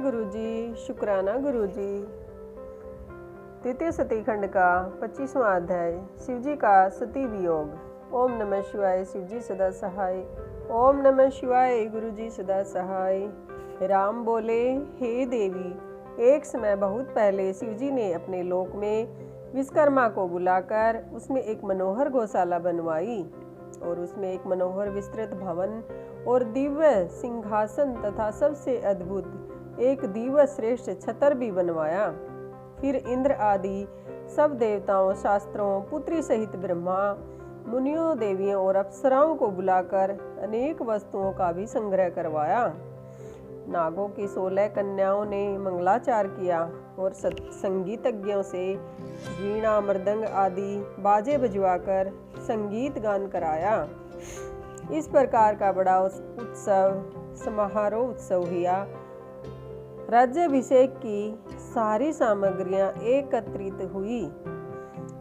गुरुजी, शुक्राना गुरुजी। द्वितीय सती खंड का 25वां अध्याय, शिवजी का सती वियोग। ओम नमः शिवाय, शिवजी सदा सहाय। ओम नमः शिवाय, गुरुजी सदा सहाय। राम बोले, हे देवी, एक समय बहुत पहले शिवजी ने अपने लोक में विश्वकर्मा को बुलाकर उसमें एक मनोहर गौशाला बनवाई और उसमें एक मनोहर विस्तृत भवन और दिव्य सिंहासन तथा सबसे अद्भुत एक दिव्य श्रेष्ठ छतर भी बनवाया। फिर इंद्र आदि सब देवताओं, शास्त्रों, पुत्री सहित ब्रह्मा, मुनियों, देवियों और अप्सराओं को बुलाकर अनेक वस्तुओं का भी संग्रह करवाया। नागों की 16 कन्याओं ने मंगलाचार किया और संगीतज्ञों से वीणा, मृदंग आदि बाजे बजवाकर संगीत गान कराया। इस प्रकार का बड़ा उत्सव समारोह उत्सव हुआ। राज्याभिषेक की सारी सामग्रियां एकत्रित हुई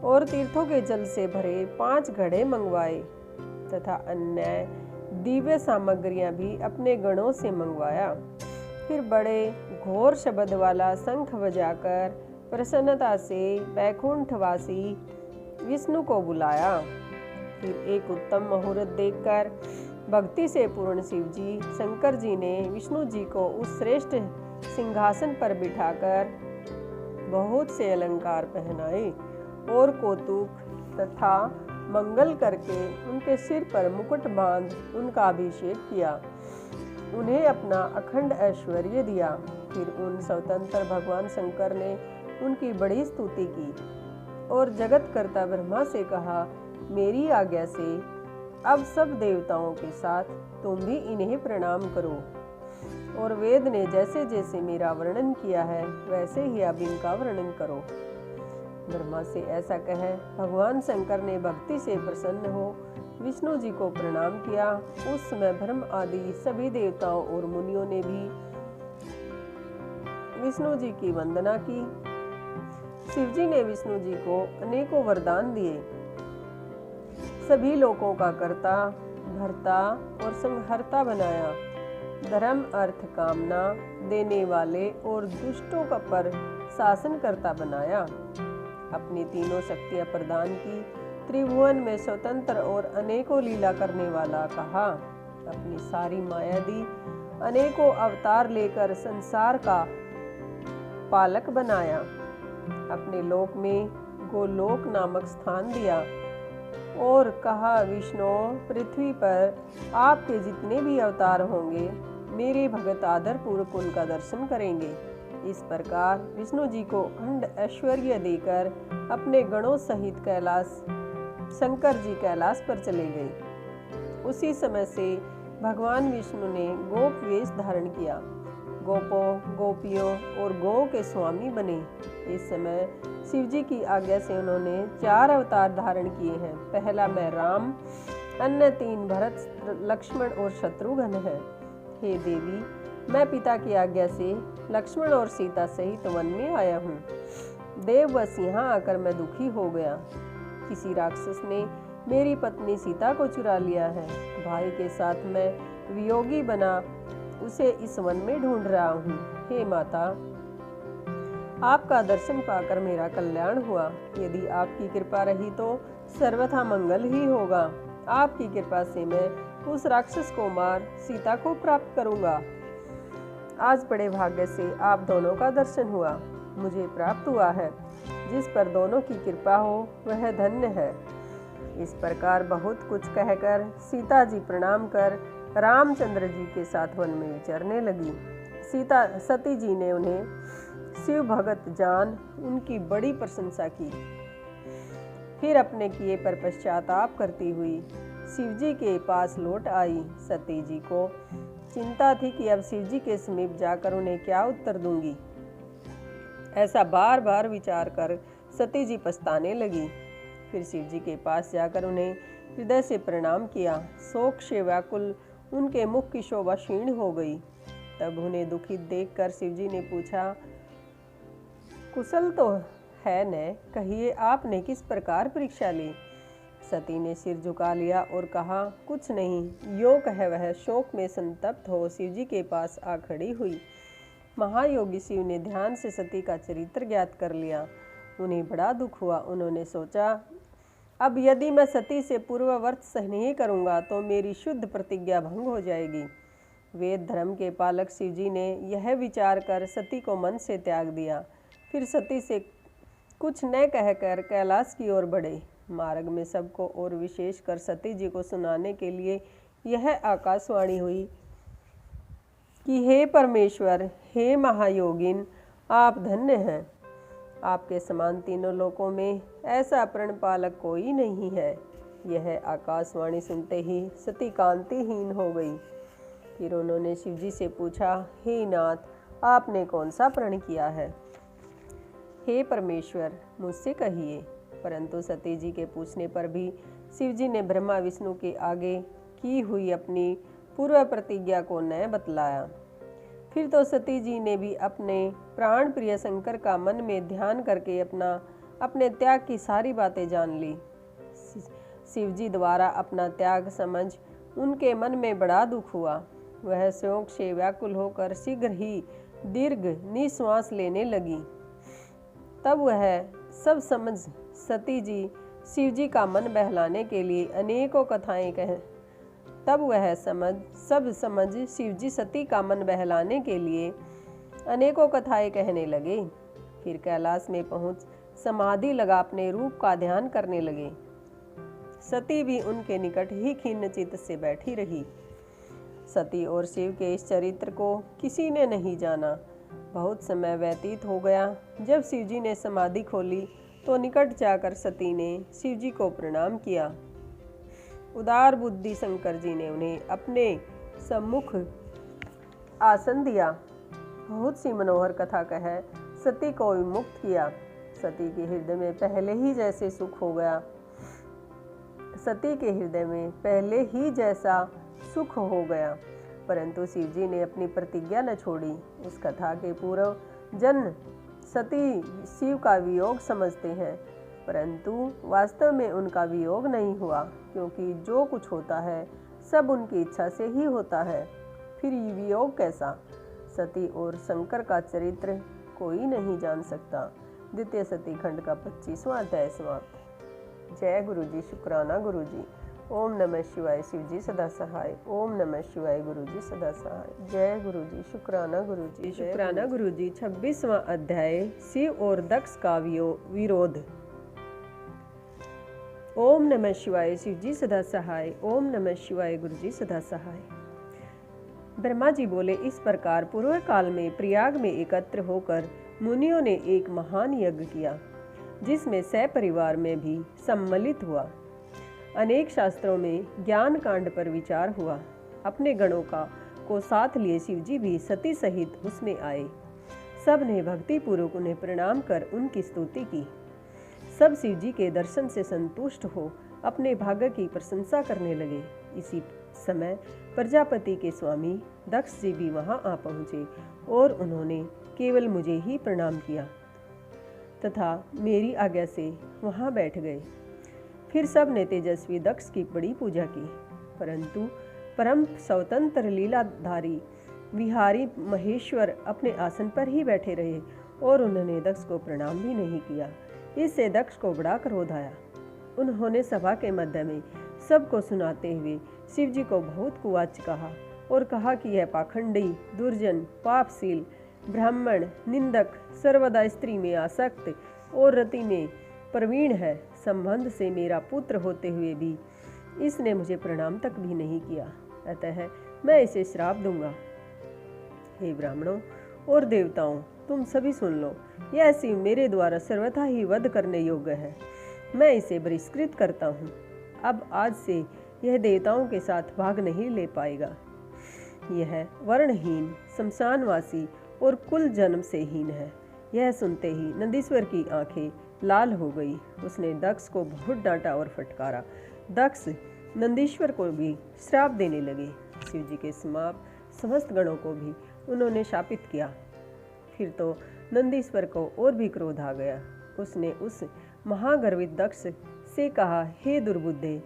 और तीर्थों के जल से भरे 5 घड़े मंगवाए तथा अन्य दिव्य सामग्रियां भी अपने गणों से मंगवाया। फिर बड़े घोर शब्द वाला शंख बजाकर प्रसन्नता से वैकुंठवासी विष्णु को बुलाया। फिर एक उत्तम मुहूर्त देखकर भक्ति से पूर्ण शिवजी शंकर जी ने विष्णु जी को उस श्रेष्ठ सिंहासन पर बिठाकर बहुत से अलंकार पहनाए और कौतुक तथा मंगल करके उनके सिर पर मुकुट बांध उनका अभिषेक किया। उन्हें अपना अखंड ऐश्वर्य दिया। फिर उन स्वतंत्र भगवान शंकर ने उनकी बड़ी स्तुति की और जगत कर्ता ब्रह्मा से कहा, मेरी आज्ञा से अब सब देवताओं के साथ तुम भी इन्हें प्रणाम करो और वेद ने जैसे जैसे मेरा वर्णन किया है वैसे ही अब इनका वर्णन करो। ब्रह्मा से ऐसा कह भगवान शंकर ने भक्ति से प्रसन्न हो विष्णु जी को प्रणाम किया। उस समय ब्रह्म आदि सभी देवताओं और मुनियों ने भी विष्णु जी की वंदना की। शिवजी ने विष्णु जी को अनेकों वरदान दिए। सभी लोकों का कर्ता, भर्ता और संहर्ता बनाया। धर्म, अर्थ, कामना देने वाले और दुष्टों का पर शासन करता बनाया। अपनी तीनों शक्तियां प्रदान की। त्रिभुवन में स्वतंत्र और अनेकों लीला करने वाला कहा। अपनी सारी माया दी। अनेकों अवतार लेकर संसार का पालक बनाया। अपने लोक में गोलोक नामक स्थान दिया और कहा, विष्णु, पृथ्वी पर आपके जितने भी अवतार होंगे मेरे भगत आदर पूर्वक उनका दर्शन करेंगे। इस प्रकार विष्णु जी को अखंड ऐश्वर्य देकर अपने गणों सहित शंकर जी कैलाश पर चले गए। उसी समय से भगवान विष्णु ने गोप वेश धारण किया। गोपों, गोपियों और गौओं के स्वामी बने। इस समय शिवजी की आज्ञा से उन्होंने 4 अवतार धारण किए हैं। पहला मैं राम, अन्य 3 भरत, लक्ष्मण और शत्रुघ्न है। हे देवी, मैं पिता की आज्ञा से लक्ष्मण और सीता सहित वन में आया हूँ। देववश यहाँ आकर मैं दुखी हो गया। किसी राक्षस ने मेरी पत्नी सीता को चुरा लिया है। भाई के साथ मैं वियोगी बना उसे इस वन में ढूंढ रहा हूँ। हे माता, आपका दर्शन पाकर मेरा कल्याण हुआ। यदि आपकी कृपा रही तो सर्वथा मंगल ही होगा। आपकी कृपा से मैं उस राक्षस को मार सीता को प्राप्त करूंगा। आज बड़े भाग्य से आप दोनों का दर्शन हुआ, मुझे प्राप्त हुआ है। जिस पर दोनों की कृपा हो वह धन्य है। इस प्रकार बहुत कुछ कहकर सीता जी प्रणाम कर रामचंद्र जी के साथ वन में विचरने लगी। सती जी ने उन्हें शिव भगत जान उनकी बड़ी प्रशंसा की। फिर अपने किए पर पश्चाताप करती हुई शिवजी के पास लौट आई। सती जी को चिंता थी कि अब शिवजी के समीप जाकर उन्हें क्या उत्तर दूंगी। ऐसा बार बार विचार कर सती जी पछताने लगी। फिर शिवजी के पास जाकर उन्हें हृदय से प्रणाम किया। शोक से व्याकुल उनके मुख की शोभा क्षीण हो गई। तब उन्हें दुखित देखकर शिवजी ने पूछा, कुशल तो है न? कहिए आपने किस प्रकार परीक्षा ली? सती ने सिर झुका लिया और कहा, कुछ नहीं। यो कह वह शोक में संतप्त हो शिवजी के पास आ खड़ी हुई। महायोगी शिव ने ध्यान से सती का चरित्र ज्ञात कर लिया। उन्हें बड़ा दुख हुआ। उन्होंने सोचा, अब यदि मैं सती से पूर्ववत स्नेह करूंगा तो मेरी शुद्ध प्रतिज्ञा भंग हो जाएगी। वेद धर्म के पालक शिवजी ने यह विचार कर सती को मन से त्याग दिया। फिर सती से कुछ न कहकर कैलाश की ओर बढ़े। मार्ग में सबको और विशेषकर सती जी को सुनाने के लिए यह आकाशवाणी हुई कि हे परमेश्वर, हे महायोगिन, आप धन्य हैं। आपके समान तीनों लोकों में ऐसा प्रण पालक कोई नहीं है। यह आकाशवाणी सुनते ही सती कांतिहीन हो गई। फिर उन्होंने शिवजी से पूछा, हे नाथ, आपने कौन सा प्रण किया है? हे परमेश्वर, मुझसे कहिए। परंतु सती जी के पूछने पर भी शिवजी ने ब्रह्मा विष्णु के आगे की हुई अपनी पूर्व प्रतिज्ञा को न बतलाया। फिर तो सती जी ने भी अपने प्राण प्रिय शंकर का मन में ध्यान करके अपने त्याग की सारी बातें जान ली। शिवजी द्वारा अपना त्याग समझ उनके मन में बड़ा दुख हुआ। वह शोक से व्याकुल होकर शीघ्र ही दीर्घ निश्वास लेने लगी। तब वह सब समझ सती जी शिवजी का मन बहलाने के लिए अनेकों कथाएं शिवजी सती का मन बहलाने के लिए अनेकों कथाएं कहने लगे। फिर कैलाश में पहुंच समाधि लगा अपने रूप का ध्यान करने लगे। सती भी उनके निकट ही खिन्न चित्त से बैठी रही। सती और शिव के इस चरित्र को किसी ने नहीं जाना। बहुत समय व्यतीत हो गया। जब शिवजी ने समाधि खोली तो निकट जाकर सती ने शिवजी को प्रणाम किया। उदार बुद्धि शंकर जी ने उन्हें अपने सम्मुख आसन दिया। बहुत सी मनोहर कथा कह सती को विमुक्त किया। सती के हृदय में पहले ही जैसे सुख हो गया। सती के हृदय में पहले ही जैसा सुख हो गया। परंतु शिवजी ने अपनी प्रतिज्ञा न छोड़ी। उस कथा के पूर्व जन सती शिव का वियोग समझते हैं, परंतु वास्तव में उनका वियोग नहीं हुआ, क्योंकि जो कुछ होता है सब उनकी इच्छा से ही होता है। फिर ये वियोग कैसा? सती और शंकर का चरित्र कोई नहीं जान सकता। द्वितीय सती खंड का 25वां अध्याय समाप्त। जय गुरु जी। शुक्राना गुरु जी। ओम नमः शिवाय। शिवजी सदा सहाय। ओम नमः शिवाय। गुरु जी सदा सहाय। जय गुरु जी। शुक्राना गुरु जी। शुक्राना गुरु जी। 26वां अध्याय शिव और दक्ष का विरोध। ओम नमः शिवाय। शिवजी सदा सहाय। ओम नमः शिवाय। गुरु जी सदा सहाय। ब्रह्मा जी बोले, इस प्रकार पूर्व काल में प्रयाग में एकत्र होकर मुनियों ने एक महान यज्ञ किया, जिसमें सपरिवार में भी सम्मिलित हुआ। अनेक शास्त्रों में ज्ञान कांड पर विचार हुआ। अपने गणों को साथ लिए शिवजी भी सती सहित उसमें आए। सब ने भक्ति पूर्वक उन्हें प्रणाम कर उनकी स्तुति की। सब शिवजी के दर्शन से संतुष्ट हो अपने भाग्य की प्रशंसा करने लगे। इसी समय प्रजापति के स्वामी दक्ष जी भी वहां आ पहुंचे और उन्होंने केवल मुझे ही प्रणाम किया तथा मेरी आज्ञा से वहां बैठ गए। फिर सब ने तेजस्वी दक्ष की बड़ी पूजा की, परंतु परम स्वतंत्र लीलाधारी विहारी महेश्वर अपने आसन पर ही बैठे रहे और उन्होंने दक्ष को प्रणाम भी नहीं किया। इससे दक्ष को बड़ा क्रोध आया। उन्होंने सभा के मध्य में सबको सुनाते हुए शिवजी को बहुत कुवाच कहा और कहा कि यह पाखंडी, दुर्जन, पापशील, ब्राह्मण, निंदक, सर्वदा स्त्री में आसक्त और रति में प्रवीण है। संबंध से मेरा पुत्र होते हुए भी इसने मुझे प्रणाम तक भी नहीं किया, अतः मैं इसे श्राप दूंगा। हे ब्राह्मणों और देवताओं, तुम सभी सुन लो, यह शिव मेरे द्वारा सर्वथा ही वध करने योग्य है। मैं इसे बहिष्कृत करता हूँ। अब आज से यह देवताओं के साथ भाग नहीं ले पाएगा। यह वर्णहीन, शमशानवासी और कुल जन्म से हीन है। यह सुनते ही नंदीश्वर की आंखें लाल हो गई। उसने दक्ष को बहुत डांटा और फटकारा। दक्ष नंदीश्वर को भी श्राप देने लगे। शिवजी के समस्त गणों को भी उन्होंने शापित किया। फिर तो नंदीश्वर को और भी क्रोध आ गया। उसने उस महागर्वित दक्ष से कहा, हे दुर्बुद्धे,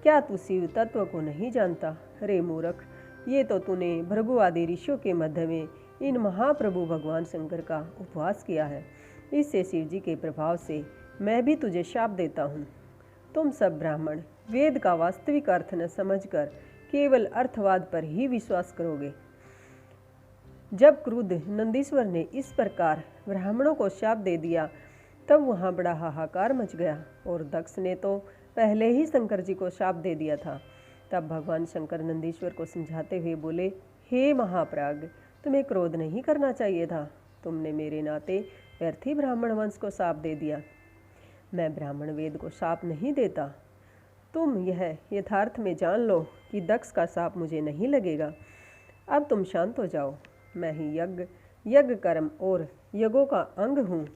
क्या तू शिव तत्व को नहीं जानता? रे मूर्ख, ये तो तूने भृगु आदि ऋषियों के मध्य में इन महाप्रभु भगवान शंकर का उपवास किया है। इससे शिव जी के प्रभाव से मैं भी तुझे शाप देता हूँ। तुम सब ब्राह्मण वेद का वास्तविक अर्थ न समझकर केवल अर्थवाद पर ही विश्वास करोगे। जब क्रुद्ध नंदीश्वर ने इस प्रकार ब्राह्मणों को शाप दे दिया तब वहाँ बड़ा हाहाकार मच गया, और दक्ष ने तो पहले ही शंकर जी को शाप दे दिया था। तब भगवान शंकर नंदीश्वर को समझाते हुए बोले, हे महाप्राज्ञ, तुम्हें क्रोध नहीं करना चाहिए था। तुमने मेरे नाते व्यर्थ ही ब्राह्मण वंश को शाप दे दिया। मैं ब्राह्मण वेद को शाप नहीं देता। तुम यह यथार्थ में जान लो कि दक्ष का शाप मुझे नहीं लगेगा। अब तुम शांत हो जाओ। मैं ही यज्ञ कर्म और यज्ञों का अंग हूँ।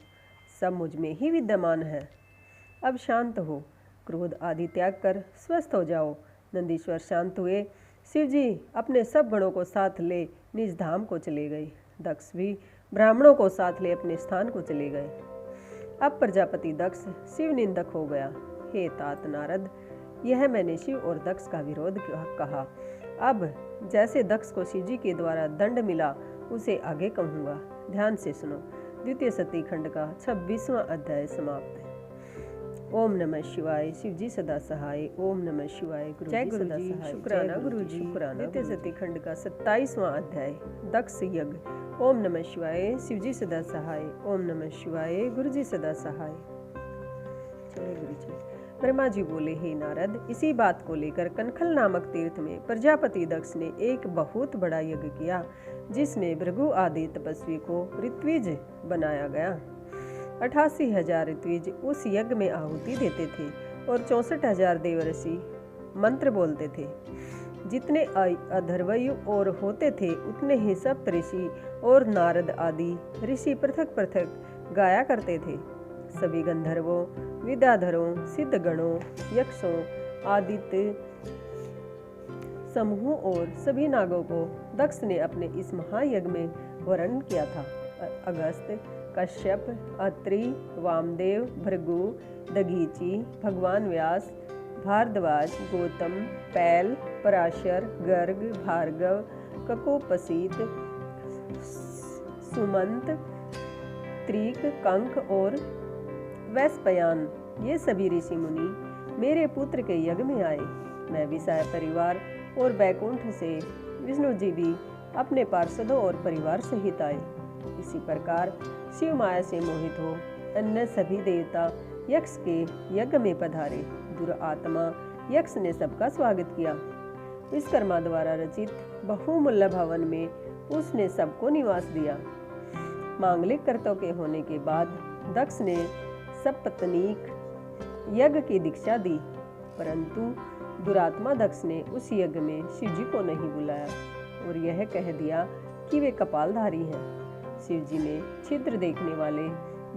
सब मुझ में ही विद्यमान है। अब शांत हो, क्रोध आदि त्याग कर स्वस्थ हो जाओ। नंदीश्वर शांत हुए। शिव जी अपने सब गणों को साथ ले निज धाम को चले गए। दक्ष भी ब्राह्मणों को साथ ले अपने स्थान को चले गए। अब प्रजापति दक्ष शिव निंदक हो गया। हे तात नारद, यह मैंने शिव और दक्ष का विरोध कहा। अब जैसे दक्ष को शिव जी के द्वारा दंड मिला उसे आगे कहूँगा। ध्यान से सुनो। द्वितीय सती खंड का 26वां अध्याय समाप्त है। ओम नमः शिवाय। शिव जी सदा सहाय। ओम नमः शिवाय। जय गुरु जी। शुक्राना गुरु जी। द्वितीय सती खंड का 27वां अध्याय दक्ष यज्ञ। ओम नमः शिवाय। शिव जी सदा सहाय। ओम नमः शिवाय। गुरु जी सदा सहाय। चले गुरु जी। ब्रह्मा जी बोले, हे नारद, इसी बात को लेकर कनखल नामक तीर्थ में प्रजापति दक्ष ने एक बहुत बड़ा यज्ञ किया, जिसमें भृगु आदि तपस्वी को ऋत्विज बनाया गया। 88,000 ऋत्विज उस यज्ञ में आहुति देते थे और 64,000 देवर्षि मंत्र बोलते थे। जितने अधर्वयु और होते थे उतने ही सप्तऋषि और नारद आदि ऋषि पृथक पृथक गाया करते थे। सभी गंधर्वों, विद्याधरों, सिद्धगणों, यक्षों, आदित्य समूहों और सभी नागों को दक्ष ने अपने इस महायज्ञ में वर्ण किया था। अगस्त, कश्यप, अत्रि, वामदेव, भृगु, दगीची, भगवान व्यास, भारद्वाज, गौतम, पैल, पराशर, गर्ग, भार्गव, ककोपसीत, सुमंत, त्रिक, कंक और वैस्पयान, ये सभी ऋषि मुनि मेरे पुत्र के यज्ञ में आए। मैं विषय परिवार और बैकुंठ से विष्णु जी भी अपने पार्षदों और परिवार सहित आए। इसी प्रकार शिव माया से मोहित हो अन्य सभी देवता यक्ष के यज्ञ में पधारे। दुरात्मा यक्ष ने सबका स्वागत किया। विश्वकर्मा द्वारा रचित बहुमूल्य भवन में उसने सबको निवास दिया। मांगलिक कर्तव्य के होने के बाद दक्ष ने सपत्नीक यज्ञ की दीक्षा दी, परंतु दुरात्मा दक्ष ने उस यज्ञ में शिव जी को नहीं बुलाया और यह कह दिया कि वे कपालधारी हैं। शिव जी ने छिद्र देखने वाले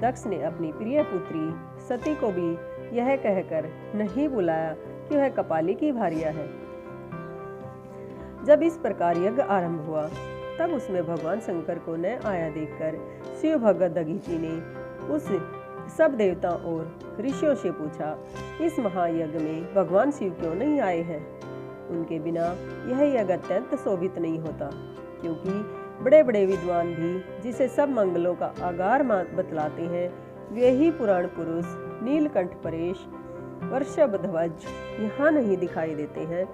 दक्ष ने अपनी प्रिय पुत्री सती को भी यह कहकर नहीं बुलाया कि वह कपाली की भार्या है। जब इस प्रकार यज्ञ आरंभ हुआ तब उसमें भगवान शंकर को न आया देखकर शिव भगत दगीची ने उस सब देवताओं और ऋषियों से पूछा, इस महायज्ञ में भगवान शिव क्यों नहीं आए हैं? उनके बिना यह यज्ञ अत्यंत शोभित नहीं होता, क्योंकि बड़े बड़े विद्वान भी जिसे सब मंगलों का आगार बतलाते हैं, वे ही पुराण पुरुष नीलकंठ परेश वर्षभध्वज यहाँ नहीं दिखाई देते हैं।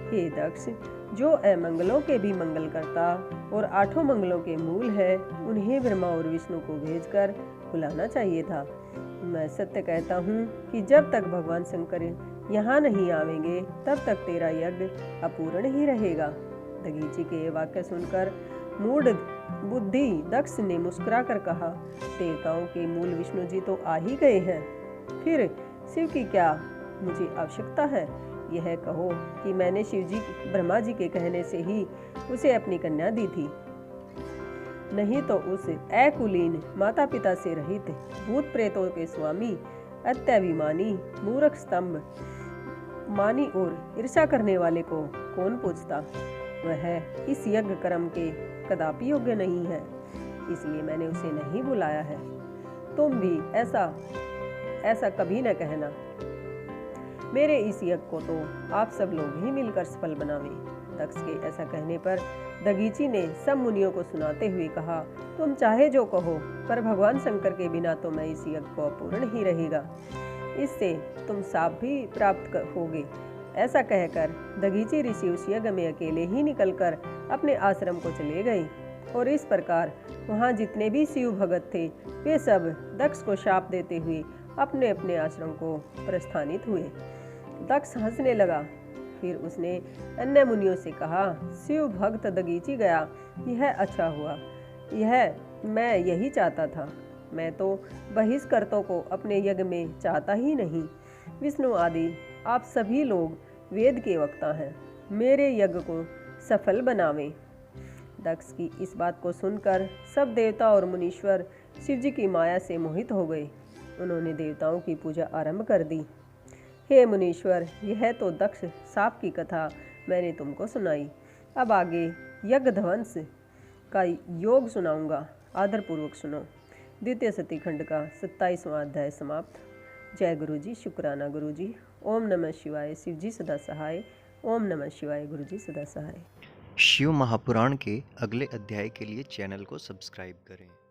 हे दक्ष, जो अमंगलों के भी मंगल करता और 8 मंगलों के मूल है, उन्हें ब्रह्मा और विष्णु को भेजकर बुलाना चाहिए था। मैं सत्य कहता हूँ कि जब तक भगवान शंकर यहाँ नहीं आवेंगे तब तक तेरा यज्ञ अपूर्ण ही रहेगा। दगीची के ये वाक्य सुनकर मूढ़ बुद्धि दक्ष ने मुस्कुराकर कहा, देवताओं के मूल विष्णु जी तो आ ही गए हैं, फिर शिव की क्या मुझे आवश्यकता है? यह कहो कि मैंने शिव जी ब्रह्मा जी के कहने से ही उसे अपनी कन्या दी थी, नहीं तो उस अकुलीन माता पिता से रहित भूत प्रेतों के स्वामी अत्याभिमानी मूर्ख स्तंभ मानी और ईर्ष्या करने वाले को कौन पूछता? वह इस यज्ञ कर्म के कदापि योग्य नहीं है, इसलिए मैंने उसे नहीं बुलाया है। तुम भी ऐसा कभी न कहना। मेरे इस यज्ञ को तो आप सब लोग ही मिलकर सफल बनावें। दक्ष के ऐसा कहने पर दगीची ने सब मुनियों को सुनाते हुए कहा, तुम चाहे जो कहो, पर भगवान शंकर के बिना तो मैं इस यज्ञ को अपूर्ण ही रहेगा। इससे तुम शाप भी प्राप्त होगे। ऐसा कहकर दगीची ऋषि उस यज्ञ में अकेले ही निकलकर अपने आश्रम को चले गए। और इस प्रकार वहाँ जितने भी शिव भगत थे वे सब दक्ष को शाप देते हुए अपने अपने आश्रम को प्रस्थानित हुए। दक्ष हंसने लगा। फिर उसने अन्य मुनियों से कहा, शिव भक्त दगीची गया, यह अच्छा हुआ। मैं यही चाहता था। मैं तो बहिष्कर्तों को अपने यज्ञ में चाहता ही नहीं। विष्णु आदि आप सभी लोग वेद के वक्ता हैं, मेरे यज्ञ को सफल बनावें। दक्ष की इस बात को सुनकर सब देवता और मुनीश्वर शिवजी की माया से मोहित हो गए। उन्होंने देवताओं की पूजा आरंभ कर दी। हे मुनीश्वर, यह तो दक्ष साप की कथा मैंने तुमको सुनाई। अब आगे यज्ञ ध्वंस का योग सुनाऊंगा, आदरपूर्वक सुनो। द्वितीय सती खंड का 27वां अध्याय समाप्त। जय गुरु जी, शुक्राना गुरु जी। ओम नमः शिवाय। शिवजी सदा सहाय। ओम नमः शिवाय। गुरु जी सदा सहाय। शिव महापुराण के अगले अध्याय के लिए चैनल को सब्सक्राइब करें।